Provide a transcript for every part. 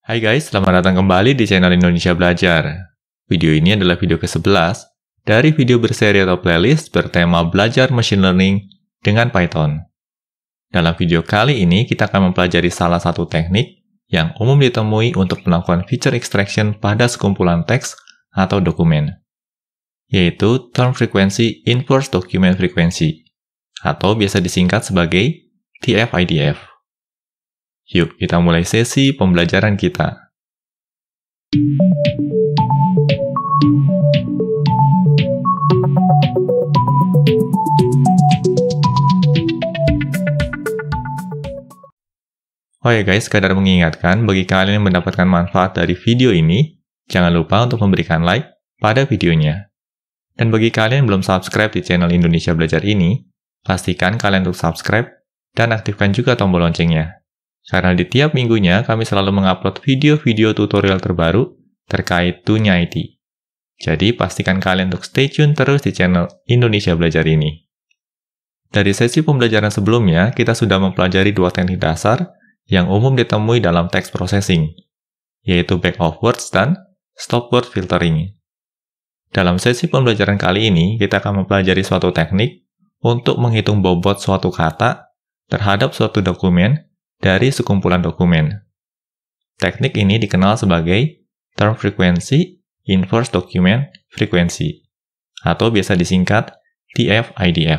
Hai guys, selamat datang kembali di channel Indonesia Belajar. Video ini adalah video ke-11 dari video berseri atau playlist bertema belajar machine learning dengan Python. Dalam video kali ini, kita akan mempelajari salah satu teknik yang umum ditemui untuk melakukan feature extraction pada sekumpulan teks atau dokumen, yaitu Term Frequency Inverse Document Frequency, atau biasa disingkat sebagai TF-IDF. Yuk, kita mulai sesi pembelajaran kita. Oh ya guys, sekadar mengingatkan, bagi kalian yang mendapatkan manfaat dari video ini, jangan lupa untuk memberikan like pada videonya. Dan bagi kalian yang belum subscribe di channel Indonesia Belajar ini, pastikan kalian untuk subscribe dan aktifkan juga tombol loncengnya. Karena di tiap minggunya, kami selalu mengupload video-video tutorial terbaru terkait dunia IT. Jadi, pastikan kalian untuk stay tune terus di channel Indonesia Belajar ini. Dari sesi pembelajaran sebelumnya, kita sudah mempelajari dua teknik dasar yang umum ditemui dalam text processing, yaitu back of words dan stop word filtering. Dalam sesi pembelajaran kali ini, kita akan mempelajari suatu teknik untuk menghitung bobot suatu kata terhadap suatu dokumen dari sekumpulan dokumen. Teknik ini dikenal sebagai Term Frequency Inverse Document Frequency, atau biasa disingkat TF-IDF.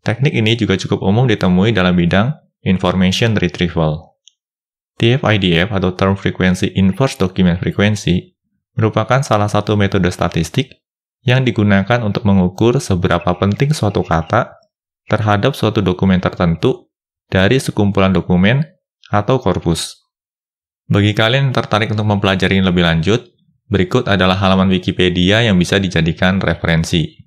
Teknik ini juga cukup umum ditemui dalam bidang Information Retrieval. TF-IDF atau Term Frequency Inverse Document Frequency merupakan salah satu metode statistik yang digunakan untuk mengukur seberapa penting suatu kata terhadap suatu dokumen tertentu dari sekumpulan dokumen atau korpus. Bagi kalian yang tertarik untuk mempelajari lebih lanjut, berikut adalah halaman Wikipedia yang bisa dijadikan referensi.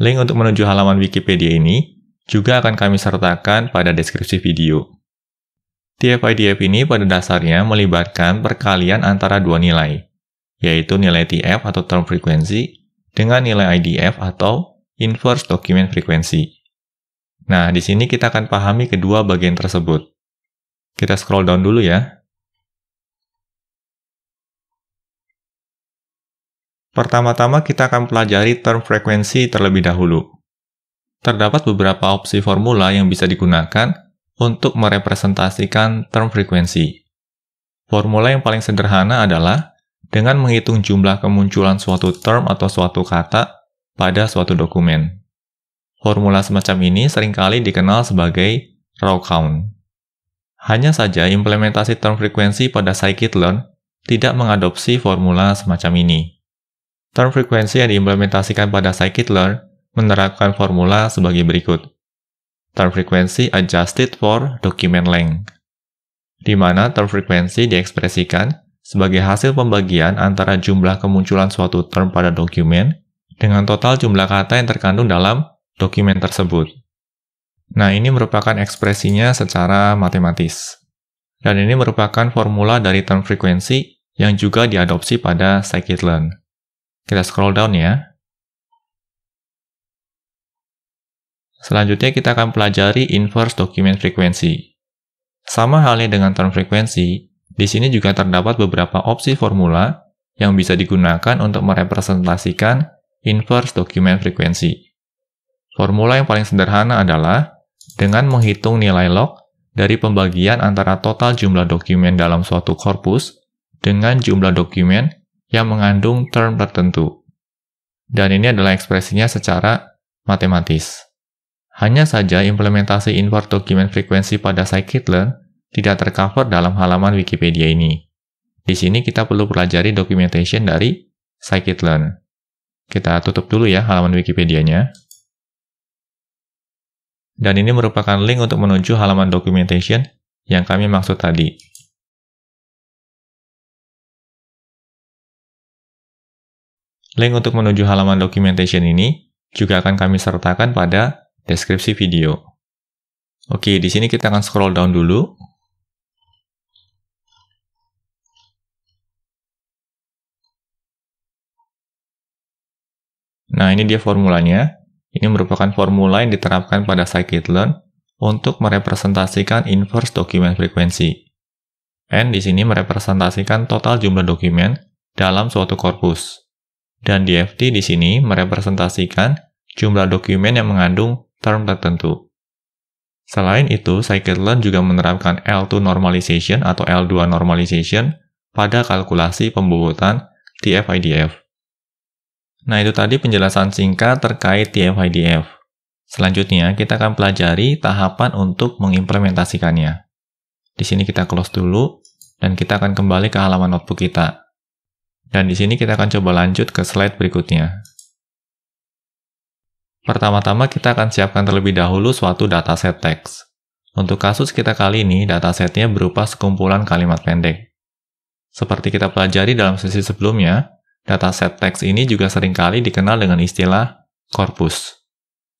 Link untuk menuju halaman Wikipedia ini juga akan kami sertakan pada deskripsi video. TF-IDF ini pada dasarnya melibatkan perkalian antara dua nilai, yaitu nilai TF atau Term Frequency dengan nilai IDF atau Inverse Document Frequency. Nah, di sini kita akan pahami kedua bagian tersebut. Kita scroll down dulu ya. Pertama-tama kita akan pelajari term frequency terlebih dahulu. Terdapat beberapa opsi formula yang bisa digunakan untuk merepresentasikan term frequency. Formula yang paling sederhana adalah dengan menghitung jumlah kemunculan suatu term atau suatu kata pada suatu dokumen. Formula semacam ini seringkali dikenal sebagai raw count. Hanya saja implementasi term frequency pada scikit-learn tidak mengadopsi formula semacam ini. Term frequency yang diimplementasikan pada scikit-learn menerapkan formula sebagai berikut. Term frequency adjusted for document length, di mana term frequency diekspresikan sebagai hasil pembagian antara jumlah kemunculan suatu term pada dokumen dengan total jumlah kata yang terkandung dalam dokumen tersebut. Nah, ini merupakan ekspresinya secara matematis. Dan ini merupakan formula dari term frequency yang juga diadopsi pada scikit-learn. Kita scroll down ya. Selanjutnya kita akan pelajari inverse document frequency. Sama halnya dengan term frequency, di sini juga terdapat beberapa opsi formula yang bisa digunakan untuk merepresentasikan inverse document frequency. Formula yang paling sederhana adalah dengan menghitung nilai log dari pembagian antara total jumlah dokumen dalam suatu korpus dengan jumlah dokumen yang mengandung term tertentu. Dan ini adalah ekspresinya secara matematis. Hanya saja implementasi inverse document frequency pada scikit-learn tidak tercover dalam halaman Wikipedia ini. Di sini kita perlu pelajari documentation dari scikit-learn. Kita tutup dulu ya halaman Wikipedia-nya. Dan ini merupakan link untuk menuju halaman documentation yang kami maksud tadi. Link untuk menuju halaman documentation ini juga akan kami sertakan pada deskripsi video. Oke, di sini kita akan scroll down dulu. Nah, ini dia formulanya. Ini merupakan formula yang diterapkan pada scikit-learn untuk merepresentasikan inverse document frequency. N di sini merepresentasikan total jumlah dokumen dalam suatu korpus. Dan DFT di sini merepresentasikan jumlah dokumen yang mengandung term tertentu. Selain itu, scikit-learn juga menerapkan L2 normalization atau L2 normalization pada kalkulasi pembobotan TF-IDF. Nah, itu tadi penjelasan singkat terkait TF-IDF. Selanjutnya, kita akan pelajari tahapan untuk mengimplementasikannya. Di sini kita close dulu, dan kita akan kembali ke halaman notebook kita. Dan di sini kita akan coba lanjut ke slide berikutnya. Pertama-tama kita akan siapkan terlebih dahulu suatu dataset teks. Untuk kasus kita kali ini, datasetnya berupa sekumpulan kalimat pendek. Seperti kita pelajari dalam sesi sebelumnya, dataset teks ini juga seringkali dikenal dengan istilah korpus.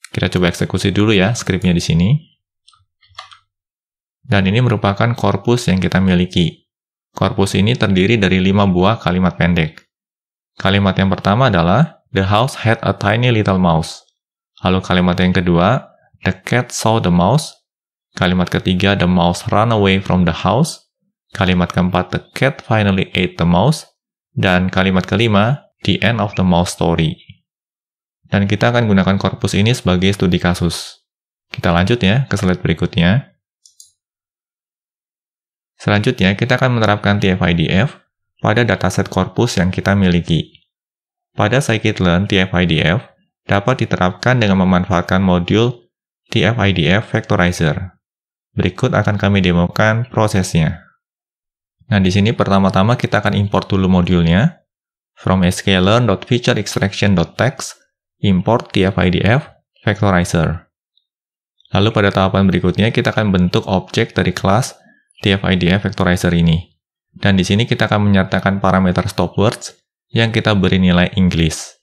Kita coba eksekusi dulu ya skripnya di sini. Dan ini merupakan korpus yang kita miliki. Korpus ini terdiri dari 5 buah kalimat pendek. Kalimat yang pertama adalah, The house had a tiny little mouse. Lalu kalimat yang kedua, The cat saw the mouse. Kalimat ketiga, The mouse ran away from the house. Kalimat keempat, The cat finally ate the mouse. Dan kalimat kelima, The end of the mouse story. Dan kita akan gunakan korpus ini sebagai studi kasus. Kita lanjut ya ke slide berikutnya. Selanjutnya, kita akan menerapkan TF-IDF pada dataset korpus yang kita miliki. Pada scikit-learn, TF-IDF dapat diterapkan dengan memanfaatkan modul TF-IDF Vectorizer. Berikut akan kami demokan prosesnya. Nah, di sini pertama-tama kita akan import dulu modulnya. From sklearn.featureextraction.txt, import TF-IDF Vectorizer. Lalu pada tahapan berikutnya, kita akan bentuk objek dari kelas TF-IDF Vectorizer ini. Dan di sini kita akan menyertakan parameter stopwords yang kita beri nilai English.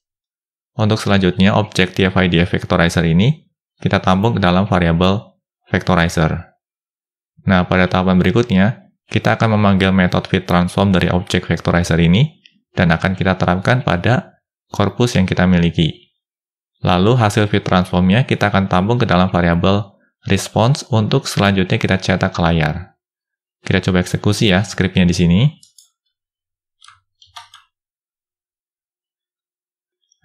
Untuk selanjutnya, objek TF-IDF Vectorizer ini kita tampung ke dalam variabel Vectorizer. Nah, pada tahapan berikutnya, kita akan memanggil metode fitTransform dari objek Vectorizer ini, dan akan kita terapkan pada korpus yang kita miliki. Lalu, hasil fitTransform-nya kita akan tampung ke dalam variabel response untuk selanjutnya kita cetak ke layar. Kita coba eksekusi ya skripnya di sini.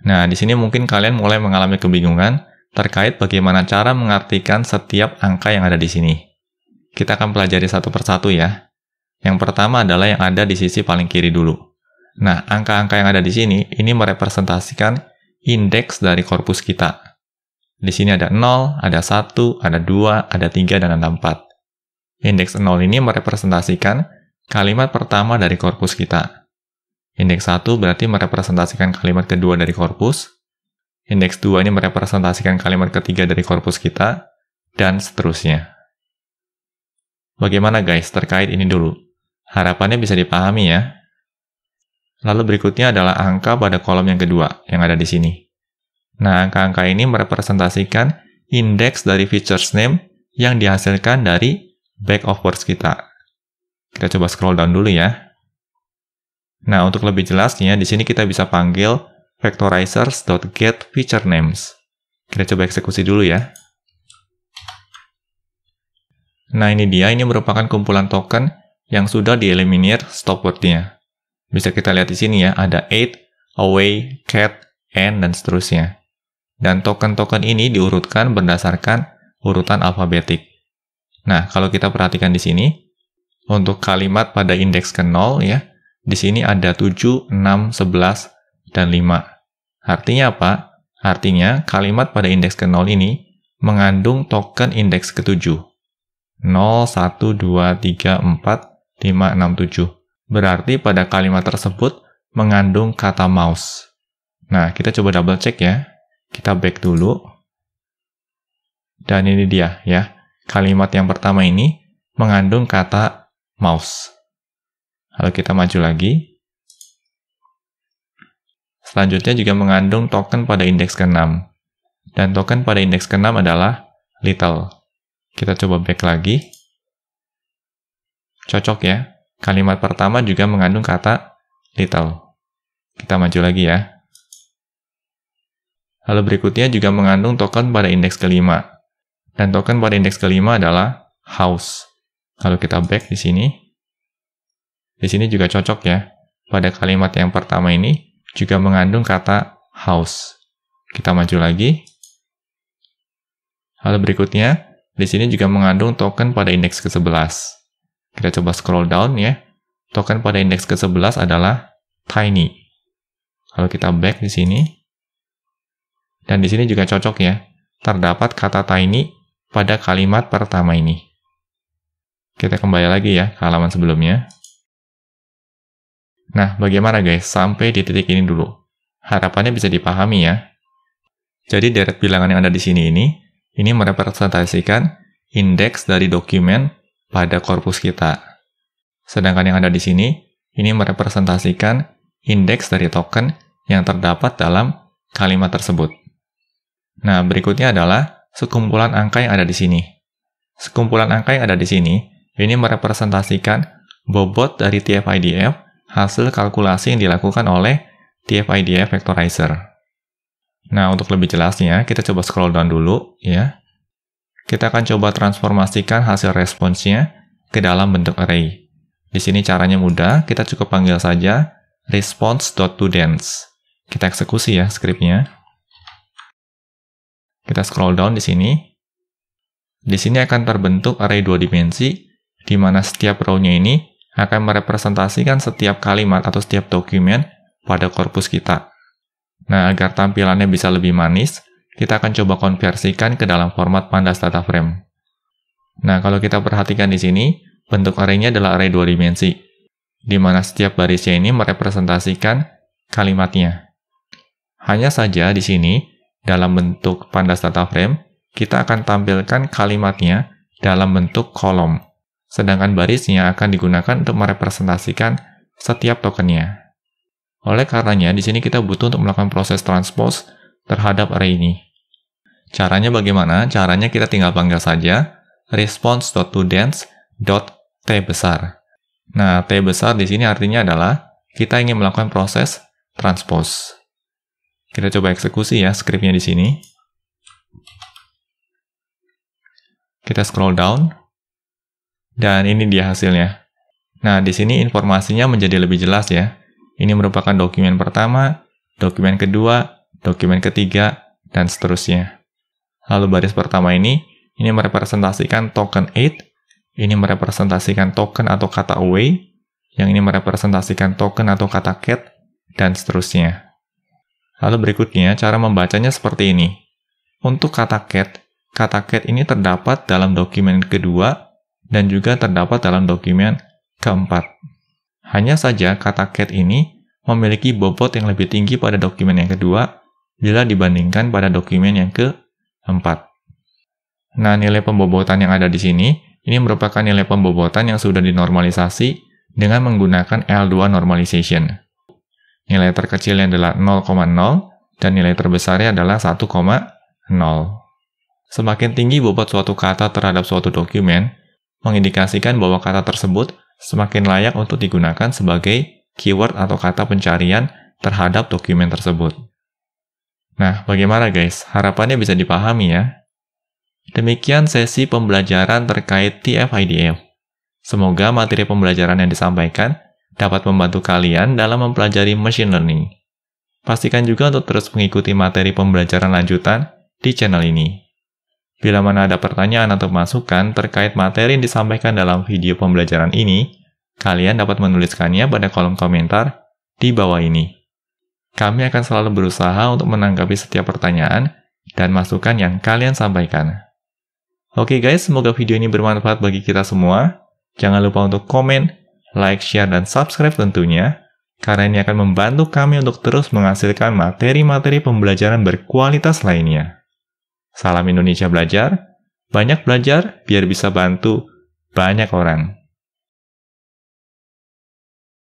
Nah, di sini mungkin kalian mulai mengalami kebingungan terkait bagaimana cara mengartikan setiap angka yang ada di sini. Kita akan pelajari satu persatu ya. Yang pertama adalah yang ada di sisi paling kiri dulu. Nah, angka-angka yang ada di sini, ini merepresentasikan indeks dari korpus kita. Di sini ada 0, ada 1, ada 2, ada 3, dan ada 4. Indeks 0 ini merepresentasikan kalimat pertama dari korpus kita. Indeks 1 berarti merepresentasikan kalimat kedua dari korpus. Indeks 2 ini merepresentasikan kalimat ketiga dari korpus kita, dan seterusnya. Bagaimana guys terkait ini dulu? Harapannya bisa dipahami ya. Lalu berikutnya adalah angka pada kolom yang kedua, yang ada di sini. Nah, angka-angka ini merepresentasikan indeks dari features name yang dihasilkan dari back of words kita. Kita coba scroll down dulu ya. Nah, untuk lebih jelasnya, di sini kita bisa panggil vectorizers.getFeatureNames. Kita coba eksekusi dulu ya. Nah, ini dia, ini merupakan kumpulan token yang sudah dieliminir stopword-nya. Bisa kita lihat di sini ya, ada 8, away, cat, and, dan seterusnya. Dan token-token ini diurutkan berdasarkan urutan alfabetik. Nah, kalau kita perhatikan di sini, untuk kalimat pada indeks ke 0 ya, di sini ada 7, 6, 11, dan 5. Artinya apa? Artinya kalimat pada indeks ke 0 ini mengandung token indeks ke-7. 0, 1, 2, 3, 4, 5, 6, 7. Berarti pada kalimat tersebut mengandung kata mouse. Nah, kita coba double check ya. Kita back dulu. Dan ini dia ya. Kalimat yang pertama ini mengandung kata mouse. Lalu kita maju lagi. Selanjutnya juga mengandung token pada indeks ke-6. Dan token pada indeks ke-6 adalah little. Kita coba back lagi. Cocok ya. Kalimat pertama juga mengandung kata little. Kita maju lagi ya. Lalu berikutnya juga mengandung token pada indeks ke-5. Dan token pada indeks kelima adalah house. Kalau kita back di sini juga cocok ya. Pada kalimat yang pertama ini juga mengandung kata house. Kita maju lagi. Lalu berikutnya, di sini juga mengandung token pada indeks ke-11. Kita coba scroll down ya. Token pada indeks ke-11 adalah tiny. Kalau kita back di sini, dan di sini juga cocok ya. Terdapat kata tiny pada kalimat pertama ini. Kita kembali lagi ya ke halaman sebelumnya. Nah, bagaimana guys? Sampai di titik ini dulu. Harapannya bisa dipahami ya. Jadi deret bilangan yang ada di sini ini merepresentasikan indeks dari dokumen pada korpus kita. Sedangkan yang ada di sini, ini merepresentasikan indeks dari token yang terdapat dalam kalimat tersebut. Nah, berikutnya adalah sekumpulan angka yang ada di sini. Sekumpulan angka yang ada di sini, ini merepresentasikan bobot dari TF-IDF hasil kalkulasi yang dilakukan oleh TF-IDF Vectorizer. Nah, untuk lebih jelasnya, kita coba scroll down dulu, ya. Kita akan coba transformasikan hasil responsnya ke dalam bentuk array. Di sini caranya mudah, kita cukup panggil saja response.toDance. Kita eksekusi ya skripnya. Kita scroll down di sini. Di sini akan terbentuk array 2 dimensi, di mana setiap row-nya ini akan merepresentasikan setiap kalimat atau setiap dokumen pada korpus kita. Nah, agar tampilannya bisa lebih manis, kita akan coba konversikan ke dalam format pandas data frame. Nah, kalau kita perhatikan di sini, bentuk array-nya adalah array 2 dimensi, di mana setiap barisnya ini merepresentasikan kalimatnya. Hanya saja di sini, dalam bentuk pandas data frame, kita akan tampilkan kalimatnya dalam bentuk kolom. Sedangkan barisnya akan digunakan untuk merepresentasikan setiap tokennya. Oleh karenanya, di sini kita butuh untuk melakukan proses transpose terhadap array ini. Caranya bagaimana? Caranya kita tinggal panggil saja response.toDance.t besar. Nah, T besar di sini artinya adalah kita ingin melakukan proses transpose. Kita coba eksekusi ya skripnya di sini. Kita scroll down. Dan ini dia hasilnya. Nah, di sini informasinya menjadi lebih jelas ya. Ini merupakan dokumen pertama, dokumen kedua, dokumen ketiga, dan seterusnya. Lalu baris pertama ini merepresentasikan token 8, ini merepresentasikan token atau kata away, yang ini merepresentasikan token atau kata cat, dan seterusnya. Lalu berikutnya, cara membacanya seperti ini. Untuk kata cat ini terdapat dalam dokumen kedua, dan juga terdapat dalam dokumen keempat. Hanya saja kata cat ini memiliki bobot yang lebih tinggi pada dokumen yang kedua bila dibandingkan pada dokumen yang keempat. Nah, nilai pembobotan yang ada di sini, ini merupakan nilai pembobotan yang sudah dinormalisasi dengan menggunakan L2 normalization. Nilai terkecilnya adalah 0,0 dan nilai terbesarnya adalah 1,0. Semakin tinggi bobot suatu kata terhadap suatu dokumen, mengindikasikan bahwa kata tersebut semakin layak untuk digunakan sebagai keyword atau kata pencarian terhadap dokumen tersebut. Nah, bagaimana guys? Harapannya bisa dipahami ya. Demikian sesi pembelajaran terkait TF-IDF. Semoga materi pembelajaran yang disampaikan dapat membantu kalian dalam mempelajari machine learning. Pastikan juga untuk terus mengikuti materi pembelajaran lanjutan di channel ini. Bila mana ada pertanyaan atau masukan terkait materi yang disampaikan dalam video pembelajaran ini, kalian dapat menuliskannya pada kolom komentar di bawah ini. Kami akan selalu berusaha untuk menanggapi setiap pertanyaan dan masukan yang kalian sampaikan. Oke guys, semoga video ini bermanfaat bagi kita semua. Jangan lupa untuk komen, like, share, dan subscribe tentunya, karena ini akan membantu kami untuk terus menghasilkan materi-materi pembelajaran berkualitas lainnya. Salam Indonesia Belajar, banyak belajar biar bisa bantu banyak orang.